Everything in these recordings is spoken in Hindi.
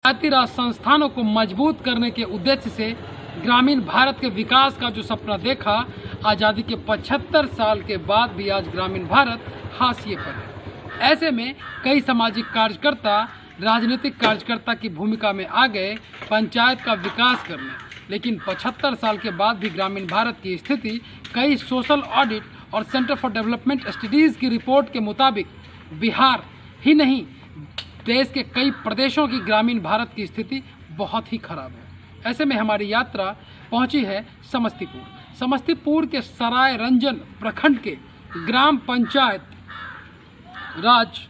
पंचायती राज संस्थानों को मजबूत करने के उद्देश्य से ग्रामीण भारत के विकास का जो सपना देखा, आज़ादी के 75 साल के बाद भी आज ग्रामीण भारत हाशिए पर है। ऐसे में कई सामाजिक कार्यकर्ता, राजनीतिक कार्यकर्ता की भूमिका में आ गए पंचायत का विकास करने, लेकिन 75 साल के बाद भी ग्रामीण भारत की स्थिति कई सोशल ऑडिट और सेंटर फॉर डेवलपमेंट स्टडीज़ की रिपोर्ट के मुताबिक बिहार ही नहीं, देश के कई प्रदेशों की ग्रामीण भारत की स्थिति बहुत ही खराब है। ऐसे में हमारी यात्रा पहुंची है समस्तीपुर। समस्तीपुर के सराय रंजन प्रखंड के ग्राम पंचायत राज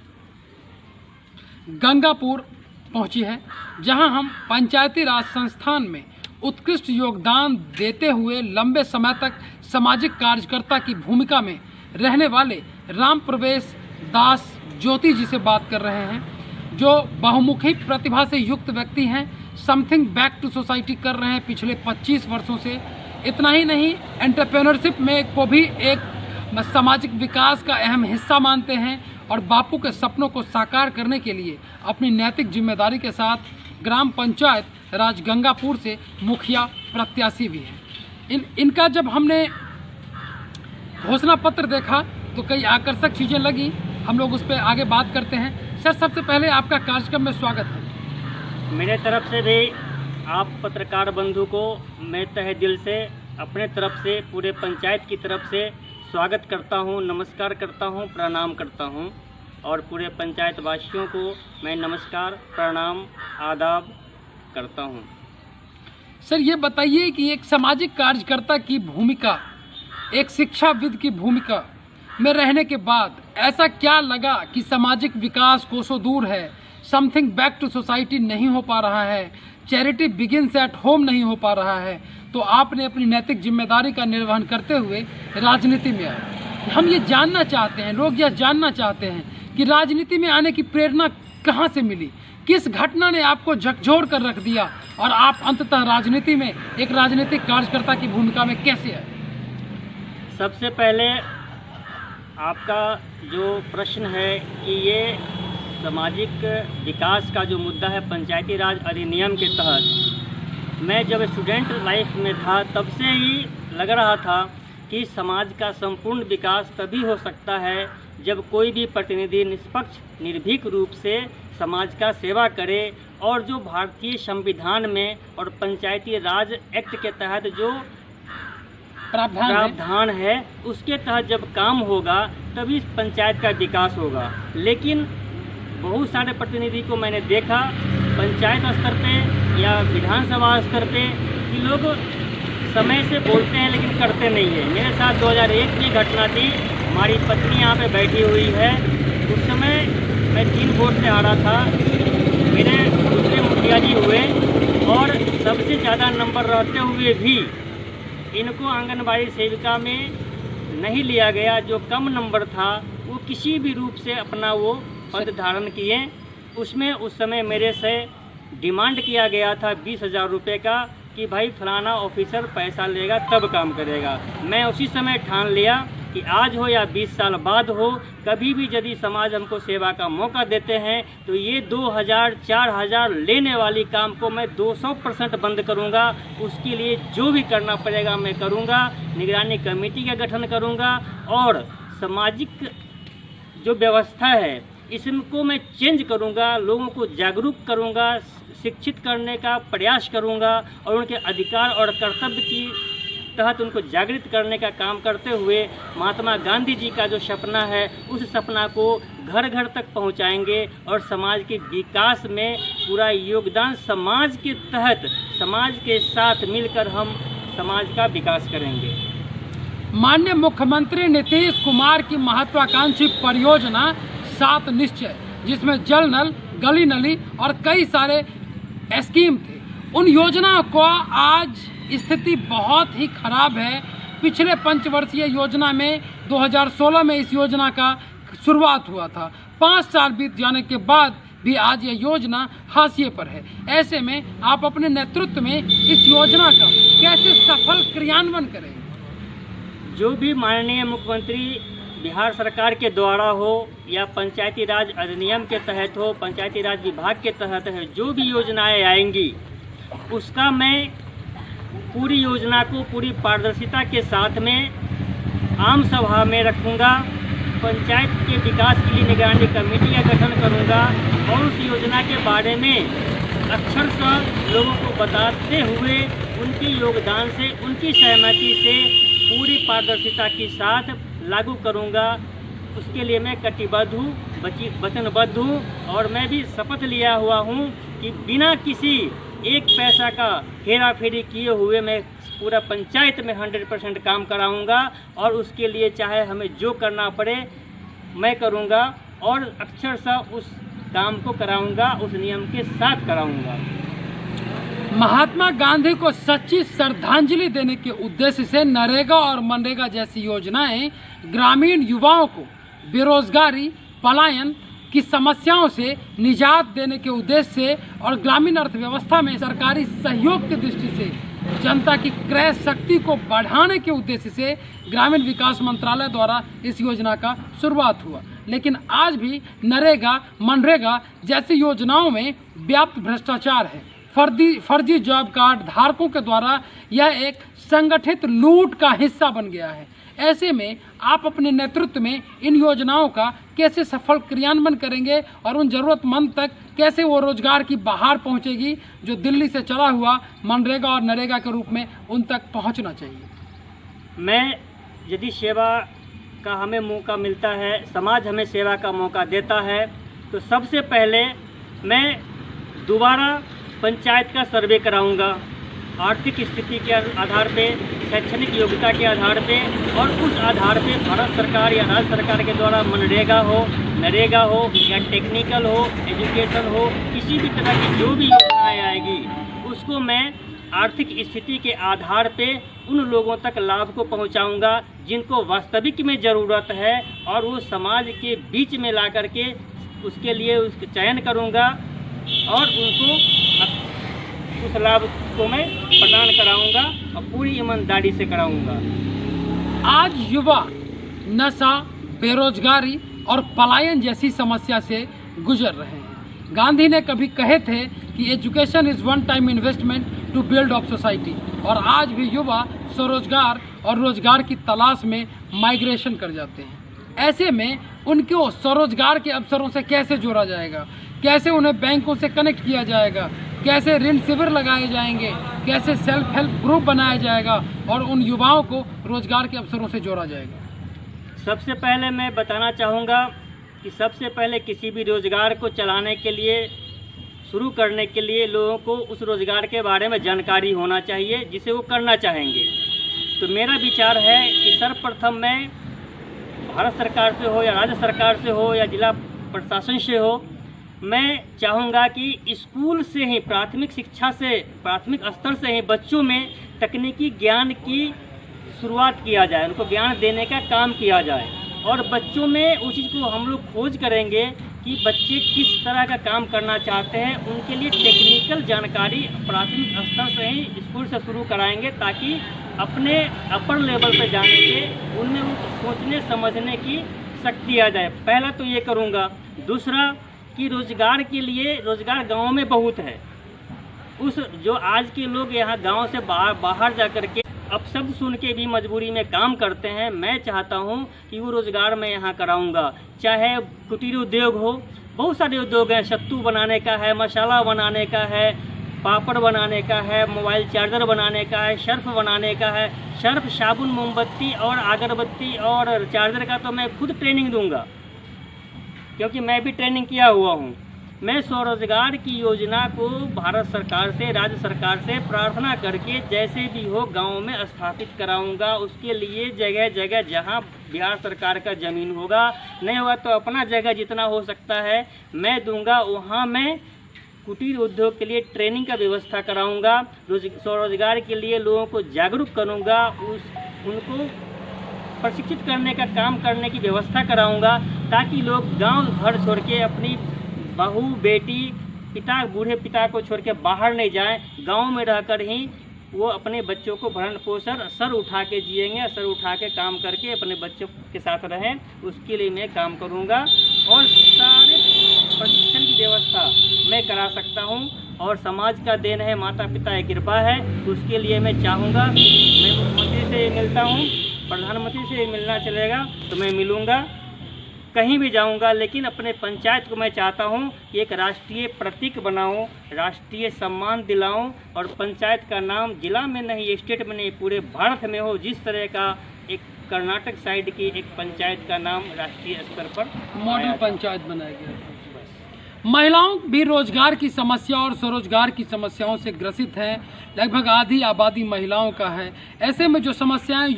गंगापुर पहुंची है, जहां हम पंचायती राज संस्थान में उत्कृष्ट योगदान देते हुए लंबे समय तक सामाजिक कार्यकर्ता की भूमिका में रहने वाले राम प्रवेश दास ज्योति जी से बात कर रहे हैं, जो बहुमुखी प्रतिभा से युक्त व्यक्ति हैं। समथिंग बैक टू सोसाइटी कर रहे हैं पिछले 25 वर्षों से। इतना ही नहीं, एंटरप्रेन्योरशिप में को भी एक सामाजिक विकास का अहम हिस्सा मानते हैं और बापू के सपनों को साकार करने के लिए अपनी नैतिक जिम्मेदारी के साथ ग्राम पंचायत राज गंगापुर से मुखिया प्रत्याशी भी हैं। इनका जब हमने घोषणा पत्र देखा तो कई आकर्षक चीज़ें लगी। हम लोग उस पर आगे बात करते हैं। सर, सबसे पहले आपका कार्यक्रम में स्वागत है। मेरे तरफ से भी आप पत्रकार बंधु को मैं तहे दिल से अपने तरफ से पूरे पंचायत की तरफ से स्वागत करता हूं, नमस्कार करता हूं, प्रणाम करता हूं और पूरे पंचायत वासियों को मैं नमस्कार, प्रणाम, आदाब करता हूं। सर, ये बताइए कि एक सामाजिक कार्यकर्ता की भूमिका, एक शिक्षाविद की भूमिका में रहने के बाद ऐसा क्या लगा कि सामाजिक विकास कोसों दूर है, समथिंग बैक टू सोसाइटी नहीं हो पा रहा है, चैरिटी बिगिन्स एट होम नहीं हो पा रहा है, तो आपने अपनी नैतिक जिम्मेदारी का निर्वहन करते हुए राजनीति में आए। हम ये जानना चाहते हैं, लोग यह जानना चाहते हैं कि राजनीति में आने की प्रेरणा कहाँ से मिली, किस घटना ने आपको झकझोर कर रख दिया और आप अंततः राजनीति में एक राजनीतिक कार्यकर्ता की भूमिका में कैसे आए? सबसे पहले आपका जो प्रश्न है कि ये सामाजिक विकास का जो मुद्दा है पंचायती राज अधिनियम के तहत, मैं जब स्टूडेंट लाइफ में था तब से ही लग रहा था कि समाज का संपूर्ण विकास तभी हो सकता है जब कोई भी प्रतिनिधि निष्पक्ष, निर्भीक रूप से समाज का सेवा करे और जो भारतीय संविधान में और पंचायती राज एक्ट के तहत जो प्रावधान है उसके तहत जब काम होगा तभी पंचायत का विकास होगा। लेकिन बहुत सारे प्रतिनिधि को मैंने देखा पंचायत स्तर पे या विधानसभा स्तर पे कि लोग समय से बोलते हैं लेकिन करते नहीं है। मेरे साथ 2001 की घटना थी। हमारी पत्नी यहाँ पे बैठी हुई है। उस समय मैं 3 वोट से हारा था, मेरे दूसरे मुखिया जी हुए और सबसे ज़्यादा नंबर रहते हुए भी इनको आंगनबाड़ी सेविका में नहीं लिया गया। जो कम नंबर था वो किसी भी रूप से अपना वो पद धारण किए। उसमें उस समय मेरे से डिमांड किया गया था 20,000 रुपये का कि भाई फलाना ऑफिसर पैसा लेगा तब काम करेगा। मैं उसी समय ठान लिया कि आज हो या 20 साल बाद हो, कभी भी यदि समाज हमको सेवा का मौका देते हैं तो ये 2,000 4,000 लेने वाली काम को मैं 200% बंद करूंगा। उसके लिए जो भी करना पड़ेगा मैं करूंगा। निगरानी कमेटी का गठन करूंगा और सामाजिक जो व्यवस्था है इसको मैं चेंज करूंगा, लोगों को जागरूक करूंगा, शिक्षित करने का प्रयास करूंगा और उनके अधिकार और कर्तव्य की तहत उनको जागृत करने का काम करते हुए महात्मा गांधी जी का जो सपना है उस सपना को घर घर तक पहुंचाएंगे और समाज के विकास में पूरा योगदान समाज के तहत, समाज के साथ मिलकर हम समाज का विकास करेंगे। माननीय मुख्यमंत्री नीतीश कुमार की महत्वाकांक्षी परियोजना 7 निश्चय, जिसमें जल नल, गली नली और कई सारे स्कीम थे, उन योजनाओं को आज स्थिति बहुत ही खराब है। पिछले पंचवर्षीय योजना में 2016 में इस योजना का शुरुआत हुआ था। 5 साल बीत जाने के बाद भी आज ये योजना हाशिए पर है। ऐसे में आप अपने नेतृत्व में इस योजना का कैसे सफल क्रियान्वयन करेंगे? जो भी माननीय मुख्यमंत्री बिहार सरकार के द्वारा हो या पंचायती राज अधिनियम के तहत हो, पंचायती राज विभाग के तहत है, जो भी योजनाएं आएंगी उसका मैं पूरी योजना को पूरी पारदर्शिता के साथ में आम सभा में रखूँगा। पंचायत के विकास के लिए निगरानी कमेटी का गठन करूँगा और उस योजना के बारे में अक्षरशः लोगों को बताते हुए उनके योगदान से, उनकी सहमति से पूरी पारदर्शिता के साथ लागू करूँगा। उसके लिए मैं कटिबद्ध हूँ, वचनबद्ध हूँ और मैं भी शपथ लिया हुआ हूँ कि बिना किसी एक पैसा का हेरा फेरी किए हुए मैं पूरा पंचायत में 100% काम कराऊंगा और उसके लिए चाहे हमें जो करना पड़े मैं करूंगा और अक्षरशः उस काम को कराऊंगा, उस नियम के साथ कराऊंगा। महात्मा गांधी को सच्ची श्रद्धांजलि देने के उद्देश्य से नरेगा और मनरेगा जैसी योजनाएं ग्रामीण युवाओं को बेरोजगारी, पलायन की समस्याओं से निजात देने के उद्देश्य से और ग्रामीण अर्थव्यवस्था में सरकारी सहयोग की दृष्टि से जनता की क्रय शक्ति को बढ़ाने के उद्देश्य से ग्रामीण विकास मंत्रालय द्वारा इस योजना का शुरुआत हुआ। लेकिन आज भी नरेगा, मनरेगा जैसी योजनाओं में व्याप्त भ्रष्टाचार है। फर्जी जॉब कार्ड धारकों के द्वारा यह एक संगठित लूट का हिस्सा बन गया है। ऐसे में आप अपने नेतृत्व में इन योजनाओं का कैसे सफल क्रियान्वयन करेंगे और उन जरूरतमंद तक कैसे वो रोजगार की बहार पहुंचेगी जो दिल्ली से चला हुआ मनरेगा और नरेगा के रूप में उन तक पहुंचना चाहिए? मैं यदि सेवा का हमें मौका मिलता है, समाज हमें सेवा का मौका देता है, तो सबसे पहले मैं दोबारा पंचायत का सर्वे कराऊंगा, आर्थिक स्थिति के आधार पे, शैक्षणिक योग्यता के आधार पे और उस आधार पे भारत सरकार या राज्य सरकार के द्वारा मनरेगा हो, नरेगा हो या टेक्निकल हो, एजुकेशन हो, किसी भी तरह की जो भी योजनाएं आएगी उसको मैं आर्थिक स्थिति के आधार पे उन लोगों तक लाभ को पहुंचाऊंगा जिनको वास्तविक में ज़रूरत है और वो समाज के बीच में ला करके उसके लिए उसका चयन करूंगा और उनको उस लाभ को मैं प्रदान कराऊंगा और पूरी ईमानदारी से कराऊंगा। आज युवा नशा, बेरोजगारी और पलायन जैसी समस्या से गुजर रहे हैं। गांधी ने कभी कहे थे कि education is one time investment to build of society, और आज भी युवा स्वरोजगार और रोजगार की तलाश में माइग्रेशन कर जाते हैं। ऐसे में उनको स्वरोजगार के अवसरों से कैसे जोड़ा जाएगा, कैसे उन्हें बैंकों से कनेक्ट किया जाएगा, कैसे ऋण शिविर लगाए जाएंगे, कैसे सेल्फ हेल्प ग्रुप बनाया जाएगा और उन युवाओं को रोजगार के अवसरों से जोड़ा जाएगा? सबसे पहले मैं बताना चाहूँगा कि सबसे पहले किसी भी रोजगार को चलाने के लिए, शुरू करने के लिए लोगों को उस रोजगार के बारे में जानकारी होना चाहिए जिसे वो करना चाहेंगे। तो मेरा विचार है कि सर्वप्रथम मैं भारत सरकार से हो या राज्य सरकार से हो या जिला प्रशासन से हो, मैं चाहूँगा कि स्कूल से ही, प्राथमिक शिक्षा से, प्राथमिक स्तर से ही बच्चों में तकनीकी ज्ञान की शुरुआत किया जाए, उनको ज्ञान देने का काम किया जाए और बच्चों में उस चीज़ को हम लोग खोज करेंगे कि बच्चे किस तरह का काम करना चाहते हैं। उनके लिए टेक्निकल जानकारी प्राथमिक स्तर से ही स्कूल से शुरू कराएंगे ताकि अपने अपर लेवल पर जाने के उनमें सोचने समझने की शक्ति आ जाए। पहला तो ये करूँगा। दूसरा कि रोजगार के लिए, रोजगार गाँव में बहुत है। उस जो आज के लोग यहाँ गांव से बाहर जा कर के अपशब्द सुन के भी मजबूरी में काम करते हैं, मैं चाहता हूँ कि वो रोज़गार मैं यहाँ कराऊँगा। चाहे कुटीर उद्योग हो, बहुत सारे उद्योग हैं, सत्तू बनाने का है, मसाला बनाने का है, पापड़ बनाने का है, मोबाइल चार्जर बनाने का है, सर्फ बनाने का है। सर्फ, साबुन, मोमबत्ती और अगरबत्ती और चार्जर का तो मैं खुद ट्रेनिंग दूँगा क्योंकि मैं भी ट्रेनिंग किया हुआ हूँ। मैं स्वरोजगार की योजना को भारत सरकार से, राज्य सरकार से प्रार्थना करके जैसे भी हो गांव में स्थापित कराऊंगा। उसके लिए जगह जगह जहां बिहार सरकार का ज़मीन होगा, नहीं होगा तो अपना जगह जितना हो सकता है मैं दूंगा, वहां मैं कुटीर उद्योग के लिए ट्रेनिंग का व्यवस्था कराऊंगा। स्वरोजगार के लिए लोगों को जागरूक करूंगा, उनको प्रशिक्षित करने का काम करने की व्यवस्था कराऊंगा ताकि लोग गाँव घर छोड़ के अपनी बहू, बेटी, पिता, बूढ़े पिता को छोड़ के बाहर नहीं जाएं, गांव में रहकर ही वो अपने बच्चों को भरण पोषण सर उठा के जिएंगे, सर उठा के काम करके अपने बच्चों के साथ रहें, उसके लिए मैं काम करूँगा और सारे प्रशिक्षण की व्यवस्था मैं करा सकता हूँ। और समाज का देन है, माता पिता की कृपा है, उसके लिए मैं चाहूँगा। मैं मुख्यमंत्री से मिलता हूँ, प्रधानमंत्री से मिलना चलेगा तो मैं मिलूँगा, कहीं भी जाऊंगा, लेकिन अपने पंचायत को मैं चाहता हूं कि एक राष्ट्रीय प्रतीक बनाऊं, राष्ट्रीय सम्मान दिलाऊं और पंचायत का नाम जिला में नहीं, स्टेट में नहीं, पूरे भारत में हो। जिस तरह का एक कर्नाटक साइड की एक पंचायत का नाम राष्ट्रीय स्तर पर मॉडल पंचायत बनाया गया। महिलाओं भी रोजगार की समस्या और स्वरोजगार की समस्याओं से ग्रसित हैं। लगभग आधी आबादी महिलाओं का है। ऐसे में जो समस्याएं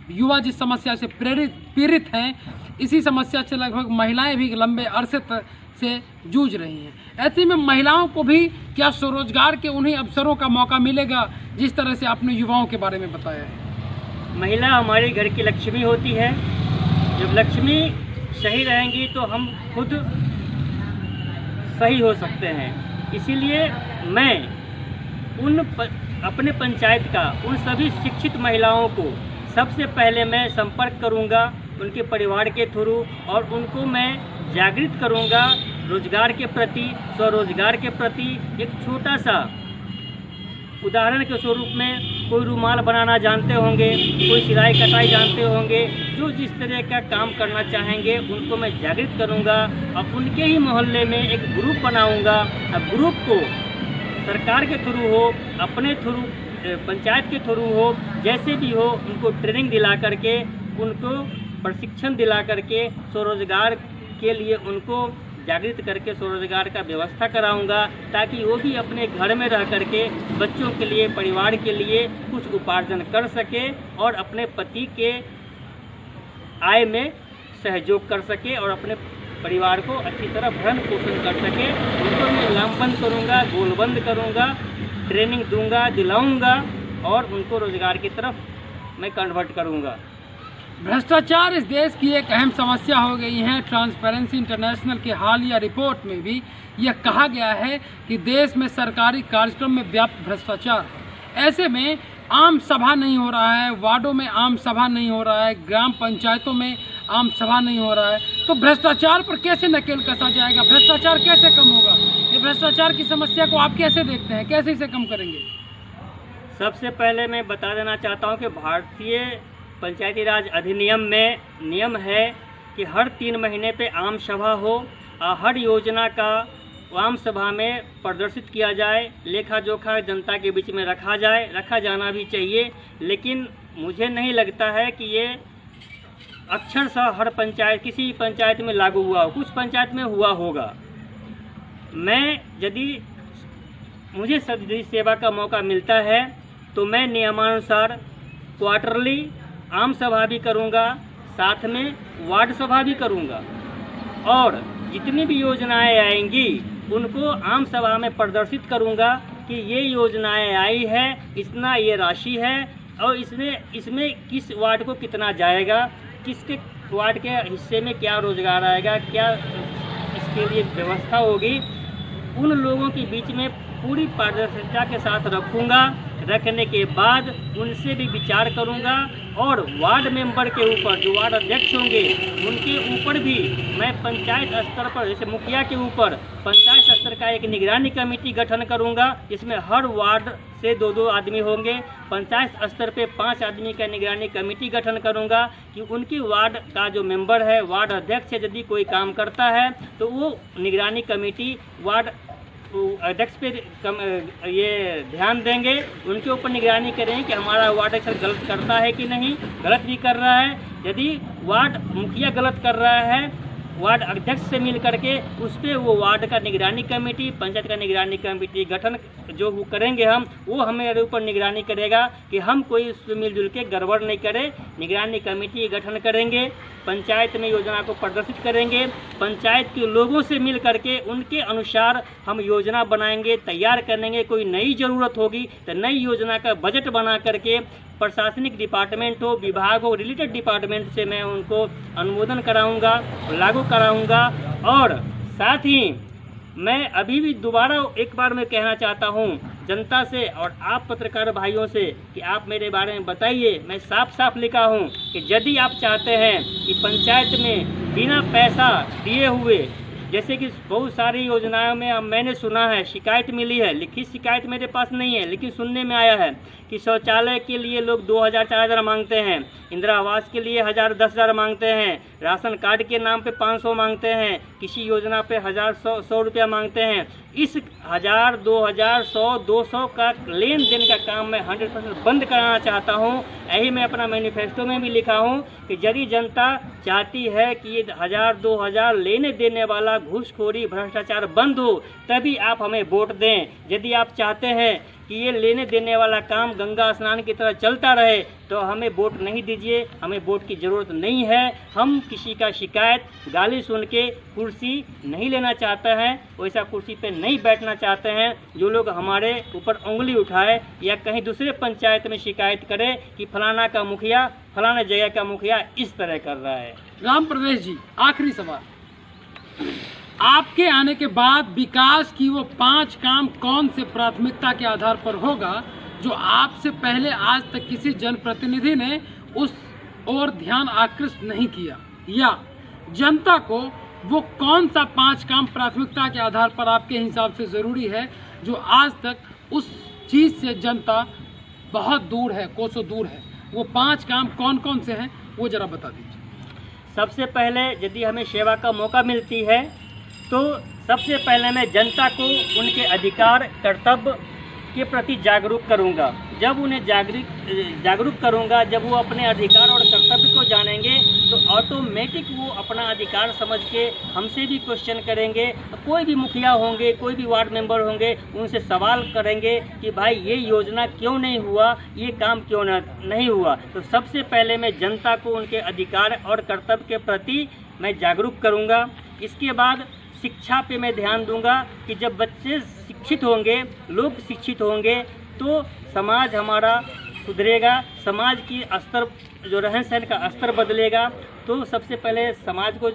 युवा जिस समस्या से पीड़ित हैं, इसी समस्या से लगभग महिलाएं भी लंबे अरसे से जूझ रही हैं। ऐसे में महिलाओं को भी क्या स्वरोजगार के उन्हीं अवसरों का मौका मिलेगा जिस तरह से आपने युवाओं के बारे में बताया है? महिला हमारे घर की लक्ष्मी होती है। जब लक्ष्मी सही रहेंगी तो हम खुद सही हो सकते हैं। इसीलिए मैं अपने पंचायत का उन सभी शिक्षित महिलाओं को सबसे पहले मैं संपर्क करूंगा, उनके परिवार के थ्रू, और उनको मैं जागृत करूंगा रोजगार के प्रति, स्वरोजगार के प्रति। एक छोटा सा उदाहरण के स्वरूप में कोई रुमाल बनाना जानते होंगे, कोई सिलाई कटाई जानते होंगे, जो जिस तरह का काम करना चाहेंगे उनको मैं जागृत करूंगा और उनके ही मोहल्ले में एक ग्रुप बनाऊंगा। अब ग्रुप को सरकार के थ्रू हो, अपने थ्रू पंचायत के थ्रू हो, जैसे भी हो, उनको ट्रेनिंग दिला करके, उनको प्रशिक्षण दिला करके स्वरोजगार के लिए उनको जागृत करके स्वरोजगार का व्यवस्था कराऊंगा, ताकि वो भी अपने घर में रह करके बच्चों के लिए, परिवार के लिए कुछ उपार्जन कर सके और अपने पति के आय में सहयोग कर सके और अपने परिवार को अच्छी तरह भरण पोषण कर सके। उनको मैं लामबंद करूंगा, गोलबंद करूंगा, ट्रेनिंग दूंगा, दिलाऊंगा और उनको रोजगार की तरफ मैं कन्वर्ट करूंगा। भ्रष्टाचार इस देश की एक अहम समस्या हो गई है। ट्रांसपेरेंसी इंटरनेशनल की हालिया रिपोर्ट में भी यह कहा गया है कि देश में सरकारी कार्यक्रम में व्याप्त भ्रष्टाचार है। ऐसे में आम सभा नहीं हो रहा है, वार्डों में आम सभा नहीं हो रहा है, ग्राम पंचायतों में आम सभा नहीं हो रहा है, तो भ्रष्टाचार पर कैसे नकेल कसा जाएगा? भ्रष्टाचार कैसे कम होगा? ये भ्रष्टाचार की समस्या को आप कैसे देखते हैं, कैसे इसे कम करेंगे? सबसे पहले मैं बता देना चाहता हूं कि भारतीय पंचायती राज अधिनियम में नियम है कि हर 3 महीने पे आम सभा हो और हर योजना का आम सभा में प्रदर्शित किया जाए, लेखा जोखा जनता के बीच में रखा जाना भी चाहिए। लेकिन मुझे नहीं लगता है कि ये अक्षरशः हर पंचायत, किसी पंचायत में लागू हुआ हो। कुछ पंचायत में हुआ होगा। मैं यदि मुझे सदस्य सेवा का मौका मिलता है तो मैं नियमानुसार क्वार्टरली आम सभा भी करूंगा, साथ में वार्ड सभा भी करूंगा और जितनी भी योजनाएं आएंगी उनको आम सभा में प्रदर्शित करूंगा कि ये योजनाएं आई है, इतना ये राशि है और इसमें किस वार्ड को कितना जाएगा, किसके वार्ड के हिस्से में क्या रोजगार आएगा, क्या इसके लिए व्यवस्था होगी। उन लोगों के बीच में पूरी पारदर्शिता के साथ रखने के बाद उनसे भी विचार करूंगा और वार्ड मेंबर के ऊपर, जो वार्ड अध्यक्ष होंगे उनके ऊपर भी मैं पंचायत स्तर पर, जैसे मुखिया के ऊपर पंचायत स्तर का एक निगरानी कमेटी गठन करूंगा, जिसमें हर वार्ड से 2-2 आदमी होंगे। पंचायत स्तर पे 5 आदमी का निगरानी कमेटी गठन करूंगा कि उनकी वार्ड का जो मेंबर है, वार्ड अध्यक्ष है, यदि कोई काम करता है तो वो निगरानी कमेटी वार्ड अध्यक्ष पे ये ध्यान देंगे, उनके ऊपर निगरानी करें कि हमारा वार्ड अध्यक्ष गलत करता है कि नहीं, गलत भी कर रहा है। यदि वार्ड मुखिया गलत कर रहा है, वार्ड अध्यक्ष से मिल करके उस पर वो वार्ड का निगरानी कमेटी, पंचायत का निगरानी कमेटी गठन जो करेंगे हम, वो हमारे ऊपर निगरानी करेगा कि हम कोई उसमें मिलजुल के गड़बड़ नहीं करें। निगरानी कमेटी गठन करेंगे, पंचायत में योजना को प्रदर्शित करेंगे, पंचायत के लोगों से मिल करके उनके अनुसार हम योजना बनाएंगे, तैयार करेंगे। कोई नई ज़रूरत होगी तो नई योजना का बजट बना करके प्रशासनिक डिपार्टमेंट हो, विभाग हो, रिलेटेड डिपार्टमेंट से मैं उनको अनुमोदन कराऊंगा, लागू कराऊंगा। और साथ ही मैं अभी भी दोबारा एक बार मैं कहना चाहता हूं, जनता से और आप पत्रकार भाइयों से कि आप मेरे बारे में बताइए। मैं साफ साफ लिखा हूँ कि यदि आप चाहते हैं कि पंचायत में बिना पैसा दिए हुए, जैसे कि बहुत सारी योजनाओं में अब मैंने सुना है, शिकायत मिली है, लिखित शिकायत मेरे पास नहीं है लेकिन सुनने में आया है कि शौचालय के लिए लोग 2000-4000 मांगते हैं, इंदिरा आवास के लिए 1000-10,000 मांगते हैं, राशन कार्ड के नाम पे 500 मांगते हैं, किसी योजना पे 1000-100 रुपया मांगते हैं। इस 1000, 2000, 100, 200 का लेन देन का काम मैं 100% बंद कराना चाहता हूँ। यही मैं अपना मैनिफेस्टो में भी लिखा हूँ कि यदि जनता चाहती है कि ये 1000-2000 लेने देने वाला घूसखोरी भ्रष्टाचार बंद हो, तभी आप हमें वोट दें। यदि आप चाहते हैं कि ये लेने देने वाला काम गंगा स्नान की तरह चलता रहे तो हमें वोट नहीं दीजिए, हमें वोट की ज़रूरत नहीं है। हम किसी का शिकायत गाली सुन के कुर्सी नहीं लेना चाहते हैं, वैसा कुर्सी पे नहीं बैठना चाहते हैं। जो लोग हमारे ऊपर उंगली उठाए या कहीं दूसरे पंचायत में शिकायत करे कि फलाना का मुखिया फलाना जगह का मुखिया इस तरह कर रहा है। राम प्रवेश जी, आखिरी सवाल, आपके आने के बाद विकास की वो 5 काम कौन से प्राथमिकता के आधार पर होगा जो आपसे पहले आज तक किसी जनप्रतिनिधि ने उस ओर ध्यान आकृष्ट नहीं किया, या जनता को वो कौन सा 5 काम प्राथमिकता के आधार पर आपके हिसाब से जरूरी है जो आज तक उस चीज से जनता बहुत दूर है, कोसों दूर है? वो 5 काम कौन कौन से हैं वो जरा बता दीजिए। सबसे पहले यदि हमें सेवा का मौका मिलती है तो सबसे पहले मैं जनता को उनके अधिकार कर्तव्य के प्रति जागरूक करूंगा। जब उन्हें जागरूक करूंगा, जब वो अपने अधिकार और कर्तव्य को जानेंगे तो ऑटोमेटिक वो अपना अधिकार समझ के हमसे भी क्वेश्चन करेंगे। कोई भी मुखिया होंगे, कोई भी वार्ड मेंबर होंगे, उनसे सवाल करेंगे कि भाई ये योजना क्यों नहीं हुआ, ये काम क्यों नहीं हुआ। तो सबसे पहले मैं जनता को उनके अधिकार और कर्तव्य के प्रति मैं जागरूक करूँगा। इसके बाद शिक्षा पे मैं ध्यान दूंगा कि जब बच्चे शिक्षित होंगे, लोग शिक्षित होंगे तो समाज हमारा सुधरेगा, समाज की स्तर जो रहन सहन का स्तर बदलेगा। तो सबसे पहले समाज को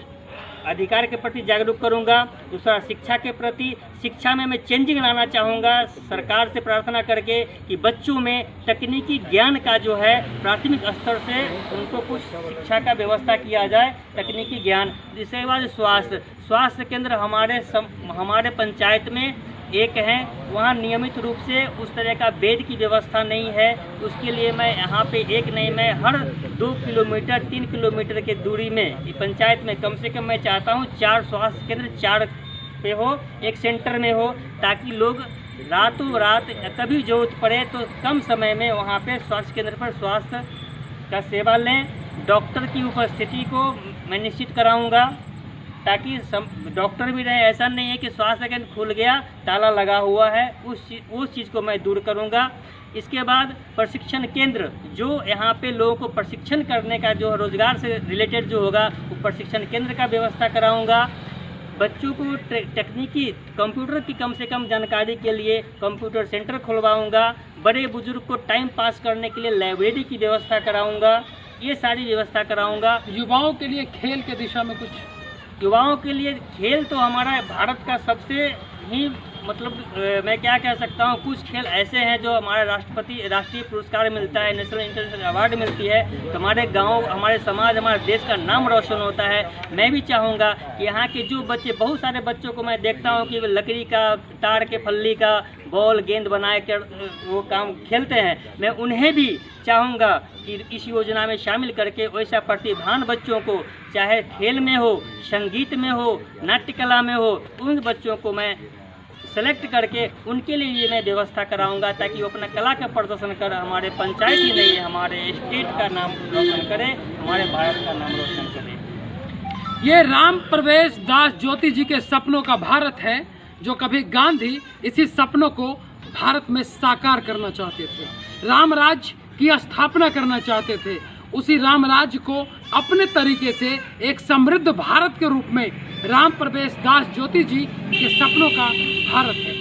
अधिकार के प्रति जागरूक करूंगा। दूसरा शिक्षा के प्रति, शिक्षा में मैं चेंजिंग लाना चाहूँगा सरकार से प्रार्थना करके कि बच्चों में तकनीकी ज्ञान का जो है प्राथमिक स्तर से उनको कुछ शिक्षा का व्यवस्था किया जाए, तकनीकी ज्ञान। इसके बाद स्वास्थ्य केंद्र हमारे पंचायत में एक है, वहाँ नियमित रूप से उस तरह का बेड की व्यवस्था नहीं है। उसके लिए मैं यहाँ पे एक नहीं, मैं हर 2 किलोमीटर 3 किलोमीटर के दूरी में पंचायत में कम से कम मैं चाहता हूँ 4 स्वास्थ्य केंद्र 4 पे हो, एक सेंटर में हो, ताकि लोग रातों रात कभी जरूरत पड़े तो कम समय में वहाँ पे स्वास्थ्य केंद्र पर स्वास्थ्य का सेवा लें। डॉक्टर की उपस्थिति को मैं निश्चित कराऊँगा ताकि डॉक्टर भी रहे। ऐसा नहीं है कि स्वास्थ्य केंद्र खुल गया ताला लगा हुआ है, उस चीज़ को मैं दूर करूंगा। इसके बाद प्रशिक्षण केंद्र, जो यहाँ पे लोगों को प्रशिक्षण करने का जो रोजगार से रिलेटेड जो होगा वो प्रशिक्षण केंद्र का व्यवस्था कराऊंगा। बच्चों को तकनीकी कंप्यूटर की कम से कम जानकारी के लिए कंप्यूटर सेंटर खुलवाऊंगा। बड़े बुजुर्ग को टाइम पास करने के लिए लाइब्रेरी की व्यवस्था कराऊंगा। ये सारी व्यवस्था कराऊंगा। युवाओं के लिए खेल के दिशा में कुछ? युवाओं के लिए खेल तो हमारा भारत का सबसे ही मैं क्या कह सकता हूँ, कुछ खेल ऐसे हैं जो हमारे राष्ट्रीय पुरस्कार मिलता है, नेशनल इंटरनेशनल अवार्ड मिलती है, तो हमारे गांव, हमारे समाज, हमारे देश का नाम रोशन होता है। मैं भी चाहूँगा कि यहाँ के जो बच्चे, बहुत सारे बच्चों को मैं देखता हूँ कि लकड़ी का, तार के फल्ली का बॉल गेंद बनाए कर वो काम खेलते हैं, मैं उन्हें भी चाहूँगा कि इस योजना में शामिल करके वैसा प्रतिभावान बच्चों को, चाहे खेल में हो, संगीत में हो, नाट्य कला में हो, उन बच्चों को मैं सेलेक्ट करके उनके लिए ये मैं व्यवस्था कराऊंगा ताकि वो अपना कला का प्रदर्शन कर हमारे पंचायत ही नहीं, हमारे स्टेट का नाम रोशन करे, हमारे भारत का नाम रोशन करे। ये राम प्रवेश दास ज्योति जी के सपनों का भारत है जो कभी गांधी इसी सपनों को भारत में साकार करना चाहते थे, राम राज्य की स्थापना करना चाहते थे। उसी राम राज्य को अपने तरीके से एक समृद्ध भारत के रूप में राम प्रवेश दास ज्योति जी के सपनों का भारत है।